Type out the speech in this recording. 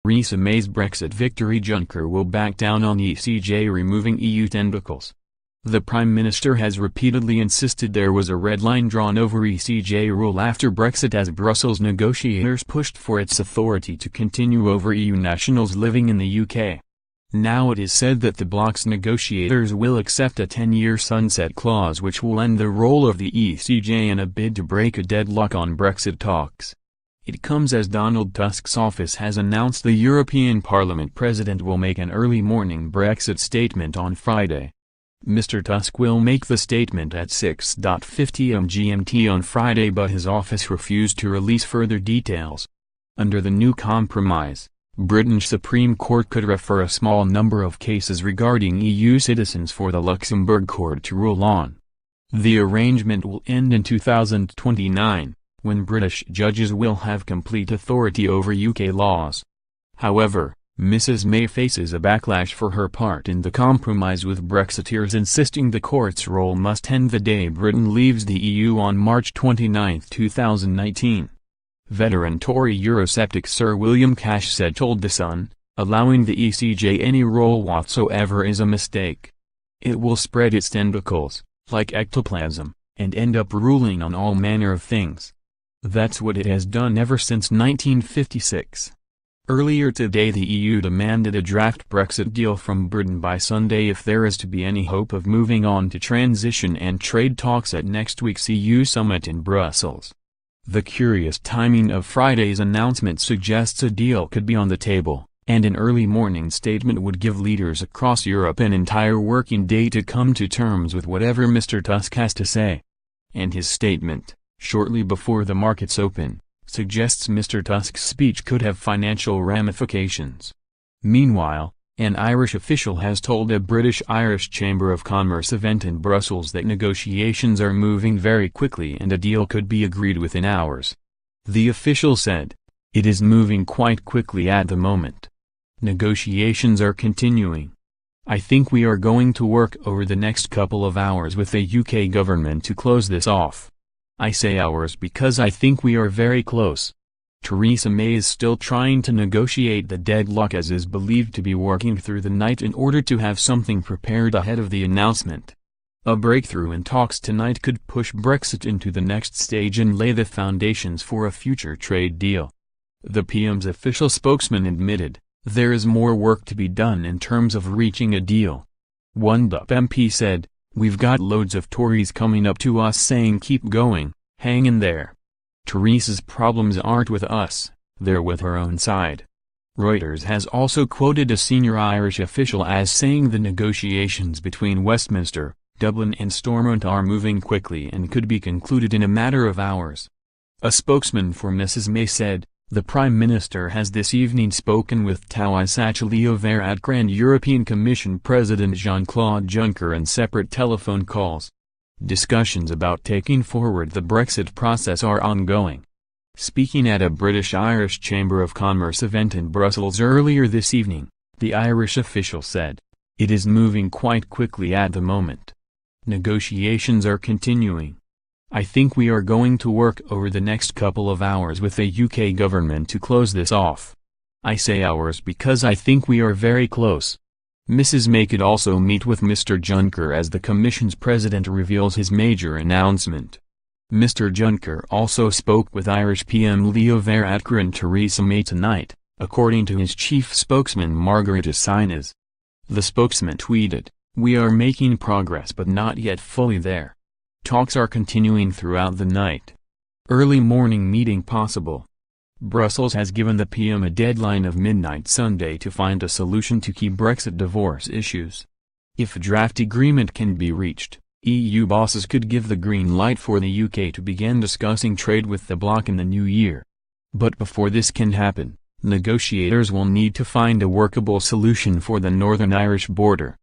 Theresa May's Brexit victory. Juncker will back down on ECJ removing EU tentacles. The Prime Minister has repeatedly insisted there was a red line drawn over ECJ rule after Brexit as Brussels negotiators pushed for its authority to continue over EU nationals living in the UK. Now it is said that the bloc's negotiators will accept a 10-year sunset clause which will end the role of the ECJ in a bid to break a deadlock on Brexit talks. It comes as Donald Tusk's office has announced the European Parliament President will make an early morning Brexit statement on Friday. Mr. Tusk will make the statement at 6:50 am GMT on Friday, but his office refused to release further details. Under the new compromise, Britain's Supreme Court could refer a small number of cases regarding EU citizens for the Luxembourg Court to rule on. The arrangement will end in 2029, when British judges will have complete authority over UK laws. However, Mrs. May faces a backlash for her part in the compromise, with Brexiteers insisting the court's role must end the day Britain leaves the EU on March 29, 2019. Veteran Tory Eurosceptic Sir William Cash said told The Sun, allowing the ECJ any role whatsoever is a mistake. It will spread its tentacles, like ectoplasm, and end up ruling on all manner of things. That's what it has done ever since 1956. Earlier today the EU demanded a draft Brexit deal from Britain by Sunday if there is to be any hope of moving on to transition and trade talks at next week's EU summit in Brussels. The curious timing of Friday's announcement suggests a deal could be on the table, and an early morning statement would give leaders across Europe an entire working day to come to terms with whatever Mr. Tusk has to say. And his statement, shortly before the markets open, suggests Mr. Tusk's speech could have financial ramifications. Meanwhile, an Irish official has told a British-Irish Chamber of Commerce event in Brussels that negotiations are moving very quickly and a deal could be agreed within hours. The official said, "It is moving quite quickly at the moment. Negotiations are continuing. I think we are going to work over the next couple of hours with the UK government to close this off. I say hours because I think we are very close." Theresa May is still trying to negotiate the deadlock, as is believed to be working through the night in order to have something prepared ahead of the announcement. A breakthrough in talks tonight could push Brexit into the next stage and lay the foundations for a future trade deal. The PM's official spokesman admitted, "There is more work to be done in terms of reaching a deal." One DUP MP said, "We've got loads of Tories coming up to us saying keep going, hang in there. Theresa's problems aren't with us, they're with her own side." Reuters has also quoted a senior Irish official as saying the negotiations between Westminster, Dublin and Stormont are moving quickly and could be concluded in a matter of hours. A spokesman for Mrs. May said, "The Prime Minister has this evening spoken with Theresa Varadkar and European Commission President Jean-Claude Juncker in separate telephone calls. Discussions about taking forward the Brexit process are ongoing." Speaking at a British-Irish Chamber of Commerce event in Brussels earlier this evening, the Irish official said, "It is moving quite quickly at the moment. Negotiations are continuing. I think we are going to work over the next couple of hours with the UK government to close this off. I say hours because I think we are very close." Mrs. May could also meet with Mr. Juncker as the Commission's president reveals his major announcement. Mr. Juncker also spoke with Irish PM Leo Varadkar and Theresa May tonight, according to his chief spokesman Margarita Sinas. The spokesman tweeted, "We are making progress but not yet fully there. Talks are continuing throughout the night. Early morning meeting possible." Brussels has given the PM a deadline of midnight Sunday to find a solution to key Brexit divorce issues. If a draft agreement can be reached, EU bosses could give the green light for the UK to begin discussing trade with the bloc in the new year. But before this can happen, negotiators will need to find a workable solution for the Northern Irish border.